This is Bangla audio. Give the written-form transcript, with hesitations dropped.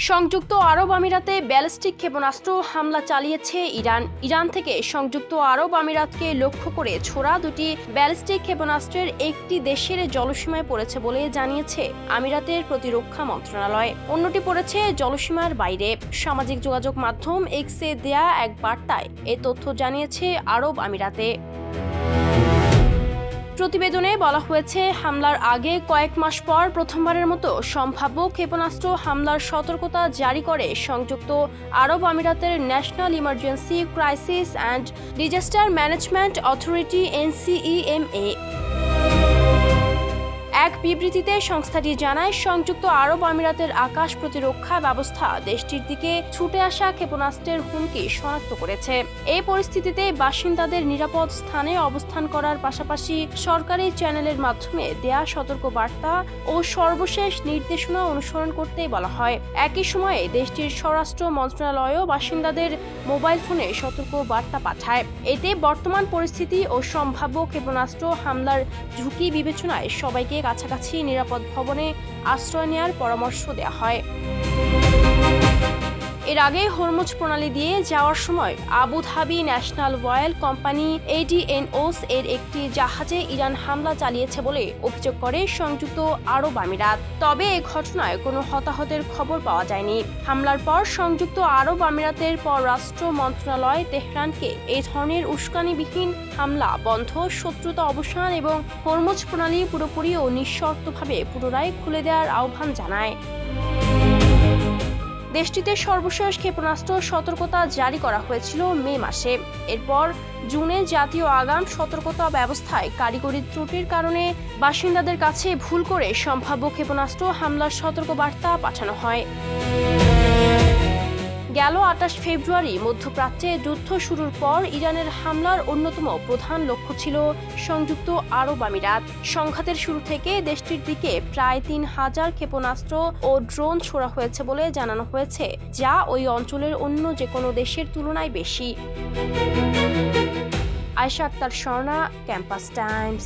সংযুক্ত আরব আমিরাতে ব্যালিস্টিক ক্ষেপণাস্ত্র হামলা চালিয়েছে ইরান থেকে সংযুক্ত আরব আমিরাতকে লক্ষ্য করে ছোড়া দুটি ব্যালিস্টিক ক্ষেপণাস্ত্রের একটি দেশের জলসীমায় পড়েছে বলে জানিয়েছে আমিরাতের প্রতিরক্ষা মন্ত্রণালয়। অন্যটি পড়েছে জলসীমার বাইরে। সামাজিক যোগাযোগ মাধ্যম এক্সে দেয়া এক বার্তায় এ তথ্য জানিয়েছে আরব আমিরাতে। প্রতিবেদনে বলা হয়েছে, হামলার আগে কয়েক মাস পর প্রথমবারের মতো সম্ভাব্য ক্ষেপণাস্ত্র হামলার সতর্কতা জারি করে সংযুক্ত আরব আমিরাতের national emergency crisis and disaster management authority NCEMA। এক বিবৃতিতে সংস্থাটি জানায়, সংযুক্ত আরব আমিরাতের আকাশ প্রতিরক্ষা ব্যবস্থা দেশটির দিকে ছুটে আসা ক্ষেপণাস্ত্রের হুমকি শনাক্ত করেছে। এই পরিস্থিতিতে বাসিন্দাদের নিরাপদ স্থানে অবস্থান করার পাশাপাশি সরকারি চ্যানেলের মাধ্যমে দেয়া সতর্কবার্তা ও সর্বশেষ নির্দেশনা অনুসরণ করতে বলা হয়। একই সময়ে দেশটির স্বরাষ্ট্র মন্ত্রণালয়ও বাসিন্দাদের মোবাইল ফোনে সতর্ক বার্তা পাঠায়। এতে বর্তমান পরিস্থিতি ও সম্ভাব্য ক্ষেপণাস্ত্র হামলার ঝুঁকি বিবেচনায় সবাইকে কাছাকাছি নিরাপদ ভবনে আশ্রয় নেওয়ার পরামর্শ দেওয়া হয়। এর আগে হরমুজ প্রণালী দিয়ে যাওয়ার সময় Abu Dhabi national oil company ADNOS এর একটি জাহাজে ইরান হামলা চালিয়েছে বলে অভিযোগ করে সংযুক্ত আরব আমিরাত। তবে এ ঘটনায় কোনো হতাহতের খবর পাওয়া যায়নি। হামলার পর সংযুক্ত আরব আমিরাতের পররাষ্ট্র মন্ত্রণালয় তেহরানকে এই ধরনের উস্কানিবিহীন হামলা বন্ধ, শত্রুতা অবসান এবং হরমুজ প্রণালী পুরোপুরি ও নিঃশর্তভাবে পুনরায় খুলে দেওয়ার আহ্বান জানায়। দেশটিতে সর্বশেষ ক্ষেপণাস্ত্র সতর্কতা জারি করা হয়েছিল মে মাসে। এরপর জুনে জাতীয় আগাম সতর্কতা ব্যবস্থায় কারিগরি ত্রুটির কারণে বাসিন্দাদের কাছে ভুল করে সম্ভাব্য ক্ষেপণাস্ত্র হামলার সতর্কবার্তা পাঠানো হয়। গেল 28 ফেব্রুয়ারি মধ্যপ্রাচ্যে যুদ্ধ শুরুর পর ইরানের হামলার অন্যতম প্রধান লক্ষ্য ছিল সংযুক্ত আরব আমিরাত। সংঘাতের শুরু থেকে দেশটির দিকে প্রায় 3000 ক্ষেপণাস্ত্র ও ড্রোন ছোড়া হয়েছে বলে জানানো হয়েছে, যা ওই অঞ্চলের অন্য যে কোনো দেশের তুলনায় বেশি। Ayesha Akter Swarna, campus Times.